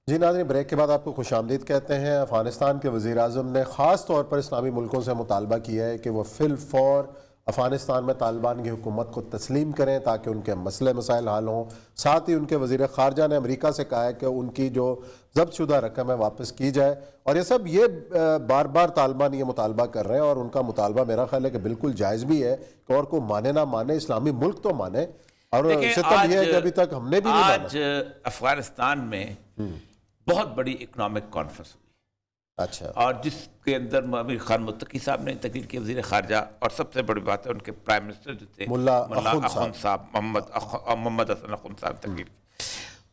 جی ناظرین، بریک کے بعد آپ کو خوش آمدید کہتے ہیں۔ افغانستان کے وزیر اعظم نے خاص طور پر اسلامی ملکوں سے مطالبہ کیا ہے کہ وہ فی الفور افغانستان میں طالبان کی حکومت کو تسلیم کریں تاکہ ان کے مسئلے مسائل حل ہوں۔ ساتھ ہی ان کے وزیر خارجہ نے امریکہ سے کہا ہے کہ ان کی جو ضبط شدہ رقم ہے واپس کی جائے، اور یہ سب بار بار طالبان یہ مطالبہ کر رہے ہیں، اور ان کا مطالبہ میرا خیال ہے کہ بالکل جائز بھی ہے کہ اور کوئی مانے نہ مانے، اسلامی ملک تو مانے۔ اور ستم یہ ہے کہ ابھی تک ہم نے بھی نہیں مانا۔ آج افغانستان میں بہت بڑی اکنامک کانفرنس ہوئی، اچھا، اور جس کے اندر امیر خان متقی صاحب نے تقریر کی، وزیر خارجہ، اور سب سے بڑی بات ہے ان کے پرائم منسٹر جو تھے ملا اخند صاحب، محمد حسن اخند صاحب تقریر کی۔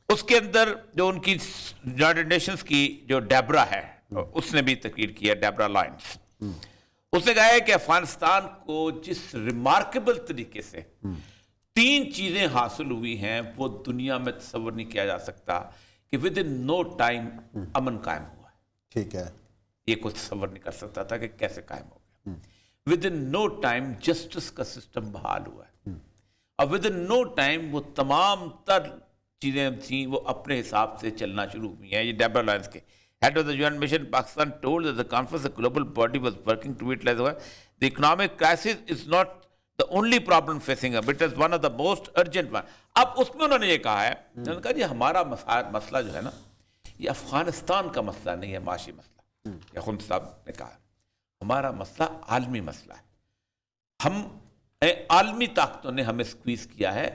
اس کے اندر جو ان کی یونائیٹڈ نیشنز کی جو ڈیبرا ہے اس نے بھی تقریر کی ہے، ڈیبرا لائنس۔ اس نے کہا ہے کہ افغانستان کو جس ریمارکیبل طریقے سے 3 چیزیں حاصل ہوئی ہیں وہ دنیا میں تصور نہیں کیا جا سکتا کہ ود ان نو ٹائم امن قائم ہوا ہے۔ ٹھیک ہے، یہ کوئی تصور نہیں کر سکتا تھا کہ کیسے قائم ہو گیا۔ Within no time justice کا سسٹم بحال ہوا ہے، اور ود ان نو ٹائم وہ تمام تر چیزیں تھیں وہ اپنے حساب سے چلنا شروع ہوئی ہیں۔ یہ ڈیبرا لائنس کے head of the UN mission Pakistan told at the conference the global body was working to utilize the economic crisis is not the only problem facing us, it is one of the most urgent one۔ اب اس میں انہوں نے یہ کہا ہے، انہوں نے کہا جی ہمارا مسئلہ جو ہے نا یہ افغانستان کا مسئلہ نہیں ہے، معاشی مسئلہ، یہ خند صاحب نے کہا ہمارا مسئلہ عالمی مسئلہ ہے۔ ہم عالمی طاقتوں نے ہمیں سکویز کیا ہے،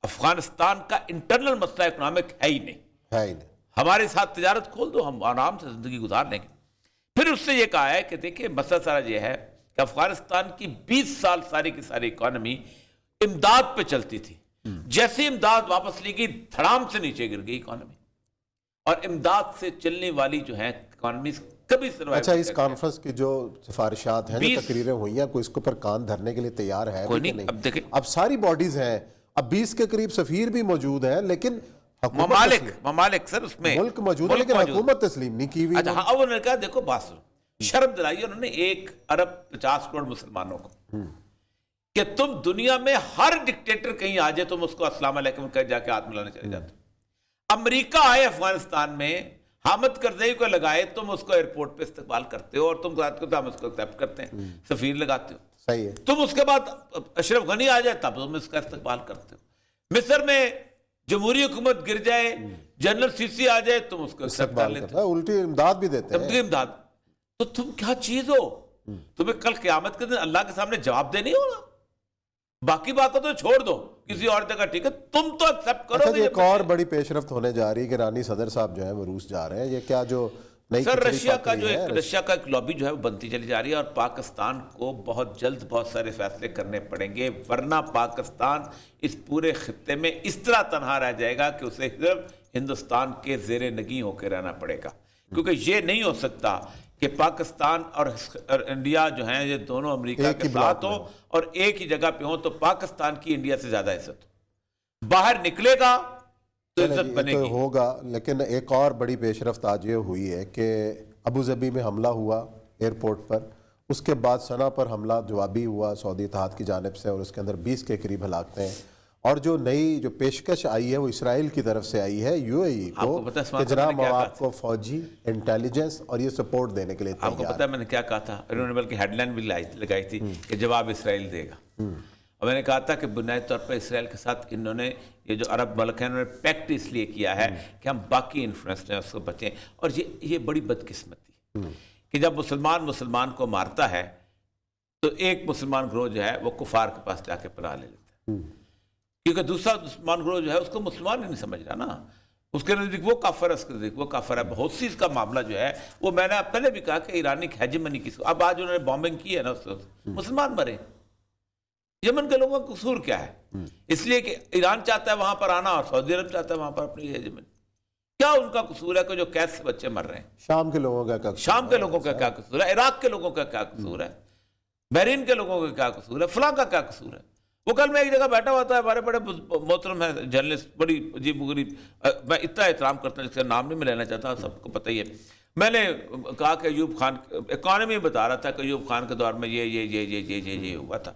افغانستان کا انٹرنل مسئلہ اکنامک ہے ہی نہیں، ہمارے ساتھ تجارت کھول دو، ہم آرام سے زندگی گزار لیں گے۔ پھر اس سے یہ کہا ہے کہ دیکھیں مسئلہ سارا یہ ہے کہ افغانستان کی 20 سال ساری کی ساری اکانومی امداد پہ چلتی تھی، جیسے امداد واپس لی گئی دھڑام سے نیچے گر گئی اکانومی، اور امداد سے چلنے والی جو ہیں اکانومیز کبھی سروائیو۔ اچھا، اس کانفرنس کی جو سفارشات ہیں، جو تقریریں ہوئی ہیں، کوئی اس کے اوپر کان دھرنے کے لیے تیار ہے؟ کوئی نہیں۔ اب دیکھیں اب ساری باڈیز ہیں، اب 20 کے قریب سفیر بھی موجود ہیں، لیکن ممالک سر اس میں ملک موجود ہے لیکن حکومت تسلیم نہیں کی ہوئی۔ اچھا ہاں، انہوں نے کہا دیکھو بات سنو، شرم دلائی انہوں نے 1 ارب 50 کروڑ مسلمانوں کو کہ تم دنیا میں ہر ڈکٹیٹر کہیں آ جائے تم اس کو السلام علیکم کہہ جا کے ہاتھ ملانے چلے جاتے ہو۔ امریکہ آئے افغانستان میں، حامد کرزئی کو لگائے، تم اس کو ایئرپورٹ پہ استقبال کرتے ہو، اور تم ہم اس کو ایکسیپٹ کرتے ہیں، سفیر لگاتے ہو۔ صحیح ہے۔ تم اس کے بعد اشرف غنی آ جائے تب تم اس کا استقبال کرتے ہو۔ مصر میں جمہوری حکومت گر جائے، جنرل سیسی آ جائے، تم اس کو ایکسیپٹ کر لیتے ہو، الٹی امداد بھی دیتے ہیں۔ امداد۔ تو تم کیا چیز ہو؟ تمہیں کل قیامت کے دن اللہ کے سامنے جواب دے نہیں ہونا؟ باقی باتوں تو چھوڑ دو، کسی اور جگہ ٹھیک ہے، تم تو ایکسیپٹ کرو۔ اچھا، ایک اور بڑی پیش رفت ہونے جا رہی ہے کہ ایرانی صدر صاحب جو ہیں وہ روس جا رہے ہیں، یہ کیا جو نئی سر رشیا کا ایک لابی جو ہے وہ بنتی چلی جا رہی ہے، اور پاکستان کو بہت جلد بہت سارے فیصلے کرنے پڑیں گے، ورنہ پاکستان اس پورے خطے میں اس طرح تنہا رہ جائے گا کہ اسے صرف ہندوستان کے زیر نگیں ہو کے رہنا پڑے گا، کیونکہ یہ نہیں ہو سکتا کہ پاکستان اور انڈیا جو ہیں یہ دونوں امریکہ کے ساتھ ہو اور ایک ہی جگہ پہ ہوں، تو پاکستان کی انڈیا سے زیادہ عزت ہو، باہر نکلے گا تو عزت بنے گی، ہوگا۔ لیکن ایک اور بڑی پیش رفت آج یہ ہوئی ہے کہ ابوظہبی میں حملہ ہوا ایئرپورٹ پر، اس کے بعد صنعا پر حملہ جوابی ہوا سعودی اتحاد کی جانب سے، اور اس کے اندر 20 کے قریب ہلاکتیں، اور جو نئی جو پیشکش آئی ہے وہ اسرائیل کی طرف سے آئی ہے یو اے ای کو کہ جناب مواد کو فوجی انٹیلیجنس اور یہ سپورٹ دینے کے لیے تیار۔ آپ کو پتہ ہے میں نے کیا کہا تھا؟ انہوں نے بلکہ ہیڈ لائن بھی لگائی تھی کہ جواب اسرائیل دے گا، اور میں نے کہا تھا کہ بنیادی طور پر اسرائیل کے ساتھ انہوں نے یہ جو عرب ملک ہیں انہوں نے پیکٹ اس لیے کیا ہے کہ ہم باقی انفلوئنس میں اس کو بچیں، اور یہ بڑی بدقسمتی کہ جب مسلمان کو مارتا ہے تو ایک مسلمان گروہ جو ہے وہ کفار کے پاس جا کے پناہ لے لیتا ہے، کیونکہ دوسرا مسلمان گروہ جو ہے اس کو مسلمان ہی نہیں سمجھ رہا نا، اس کے نزدیک وہ کافر ہے، اس کے نزدیک وہ کافر ہے۔ بہت سی اس کا معاملہ جو ہے وہ میں نے پہلے بھی کہا کہ ایرانی ہیجمنی کی، اب آج انہوں نے بامبنگ کی ہے نا، اس مسلمان مرے، یمن کے لوگوں کا قصور کیا ہے؟ اس لیے کہ ایران چاہتا ہے وہاں پر آنا اور سعودی عرب چاہتا ہے وہاں پر اپنی ہیجمنی، کیا ان کا قصور ہے کہ جو قید سے بچے مر رہے ہیں؟ شام کے لوگوں کا شام کے لوگوں کا کیا قصور ہے؟ عراق کے لوگوں کا کیا قصور ہے؟ بحرین کے لوگوں کا کیا قصور ہے؟ فلاں کا کیا قصور ہے؟ وہ کل میں ایک جگہ بیٹھا ہوا تھا، ہمارے بڑے محترم ہیں جرنلسٹ، بڑی عجیب غریب، میں اتنا احترام کرتا ہوں جس کا نام نہیں میں لینا چاہتا، سب کو پتہ ہی ہے، میں نے کہا کہ ایوب خان اکانومی بتا رہا تھا کہ ایوب خان کے دور میں یہ ہوا تھا،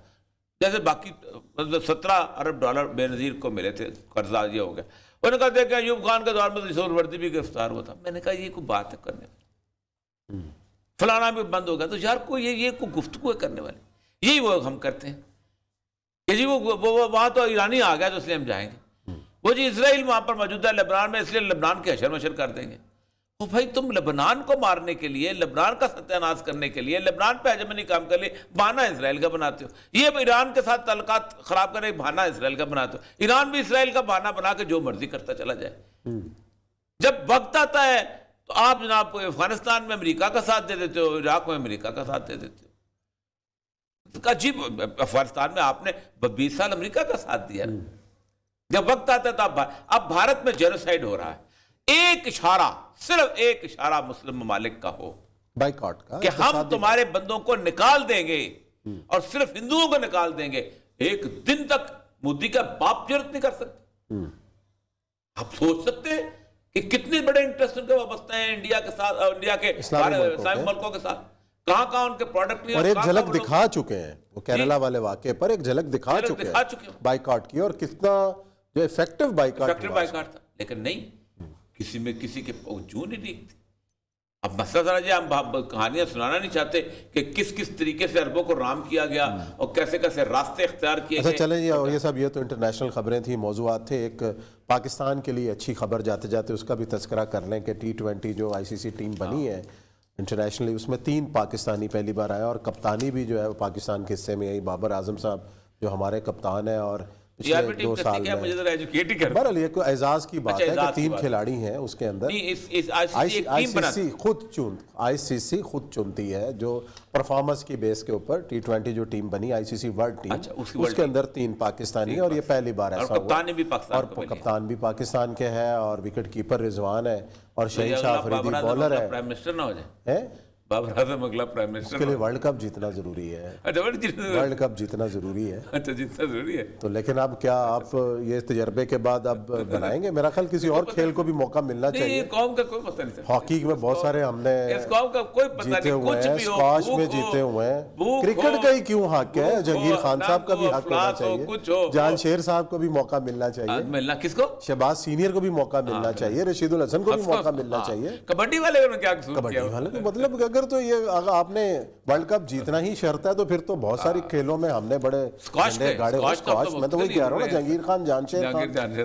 جیسے باقی مطلب $17 ارب بے نظیر کو ملے تھے، قرضہ یہ ہو گیا. انہوں نے کہا دیکھیں ایوب خان کے دور میں تو سہروردی بھی گرفتار ہوا تھا. میں نے کہا یہ کوئی بات ہے کرنے والی، فلانا بھی بند ہو گیا. تو یار کوئی یہ کوئی گفتگو ہے کرنے والی. یہی وہ ہم کرتے ہیں کہ جی وہ وہاں تو ایرانی آ گیا تو اس لیے ہم جائیں گے. وہ جی اسرائیل وہاں پر موجود ہے لبنان میں، اس لیے لبنان کے حشر مشر کر دیں گے. وہ بھائی تم لبنان کو مارنے کے لیے، لبنان کا ستیہ ناش کرنے کے لیے، لبنان پہ ہیجمنی کام کر لیے بہانہ اسرائیل کا بناتے ہو. یہ ایران کے ساتھ تعلقات خراب کرنے بہانہ اسرائیل کا بناتے ہو. ایران بھی اسرائیل کا بہانہ بنا کے جو مرضی کرتا چلا جائے. جب وقت آتا ہے تو آپ جناب افغانستان میں امریکہ کا ساتھ دے دیتے ہو، عراق میں امریکہ کا ساتھ دے دیتے ہو. عجیب، افغانستان میں آپ نے 20 سال امریکہ کا ساتھ دیا. جب وقت آتا ہے تو اب بھارت میں جینوسائیڈ ہو رہا ہے. ایک اشارہ، صرف ایک اشارہ مسلم ممالک کا ہو بائیکاٹ کا کہ ہم تمہارے بندوں کو نکال دیں گے اور صرف ہندوؤں کو نکال دیں گے، ایک دن تک مودی کا باپ جرت نہیں کر سکتے. آپ سوچ سکتے ہیں کہ کتنے بڑے انٹرسٹ ان کے وابستہ ہیں انڈیا کے ساتھ، انڈیا کے اسلامی ملکوں کے ساتھ. کہاں کہاں ان کے پروڈکٹ نہیں، اور ایک جھلک دکھا چکے ہیں وہ کیرلا والے واقعے پر، ایک جھلک دکھا چکے ہیں بائیکاٹ کی، اور کتنا جو ایفیکٹو بائیکاٹ تھا. لیکن نہیں، کسی میں کسی کے وجود نہیں دیکھتی. اب مسئلہ ذرا جی، ہم کہانیاں سنانا نہیں چاہتے کہ کس کس طریقے سے عربوں کو رام کیا گیا اور کیسے کیسے راستے اختیار کیے گئے. چلیں یہ سب یہ تو انٹرنیشنل خبریں تھیں، موضوعات تھے. ایک پاکستان کے لیے اچھی خبر جاتے جاتے اس کا بھی تذکرہ کر لیں کہ T20 جو ICC ٹیم بنی ہے انٹرنیشنلی، اس میں 3 پاکستانی پہلی بار آیا، اور کپتانی بھی جو ہے وہ پاکستان کے حصے میں یہی بابر اعظم صاحب جو ہمارے کپتان ہیں. اور پچھلے 2 سال میں بہرحال یہ کوئی اعزاز کی بات ہے کہ 3 کھلاڑی ہیں اس کے اندر. ICC خود چنتی ہے جو پرفارمنس کی بیس کے اوپر. T20 جو ٹیم بنی ICC ورلڈ ٹیم، اس کے اندر 3 پاکستانی ہیں، اور یہ پہلی بار ایسا ہوا. اور کپتان بھی پاکستان کے ہے، اور وکٹ کیپر رضوان ہے، اور شہین شاہ افریدی بولر ہے. پرائم منسٹر نہ ہو جائے، بابر اعظم اگلا پرائم منسٹر. اس کے لیے ورلڈ کپ جیتنا ضروری ہے. ورلڈ کپ جیتنا ضروری ہے. اچھا جیتنا ضروری ہے. تو لیکن اب کیا آپ یہ تجربے کے بعد اب بنائیں گے؟ میرا خیال کسی اور کھیل کو بھی موقع ملنا چاہیے. قوم کا کوئی مسئلہ نہیں. ہاکی میں بہت سارے ہم نے جیتے ہوئے ہیں، اسکواش میں جیتے ہوئے ہیں. کرکٹ کا ہی کیوں حق ہے؟ جہانگیر خان صاحب کا بھی حق ہونا چاہیے، جہان شیر صاحب کو بھی موقع ملنا چاہیے. ملنا کس کو؟ شہباز سینئر کو بھی موقع ملنا چاہیے، رشید الحسن کو بھی موقع ملنا چاہیے. کبڈی والے نے کیا قصور کبڈی والے کو مطلب اگر تو یہ آپ نے ورلڈ کپ جیتنا ہی شرط ہے تو پھر تو بہت ساری کھیلوں میں ہم نے بڑے گاڑے. اسکواش میں تو وہی کہہ رہا ہوں نا، جہانگیر خان، جہان شیر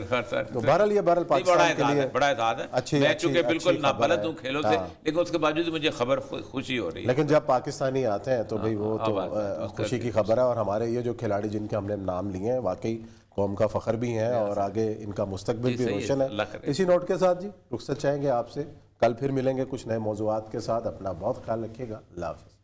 خان. تو بہرحال یہ پاکستان کے لیے بڑا اعزاز ہے. میں چونکہ بالکل نابلد ہوں کھیلوں سے، لیکن اس کے باوجود مجھے خبر خوشی ہو رہی ہے. لیکن جب پاکستانی آتے ہیں تو بھئی وہ تو خوشی کی خبر ہے. اور ہمارے یہ جو کھلاڑی جن کے ہم نے نام لیے ہیں واقعی قوم کا فخر بھی ہیں، اور آگے ان کا مستقبل بھی روشن ہے. اسی نوٹ کے ساتھ جی رخصت چاہیں گے آپ سے. کل پھر ملیں گے کچھ نئے موضوعات کے ساتھ. اپنا بہت خیال رکھیے گا. اللہ حافظ.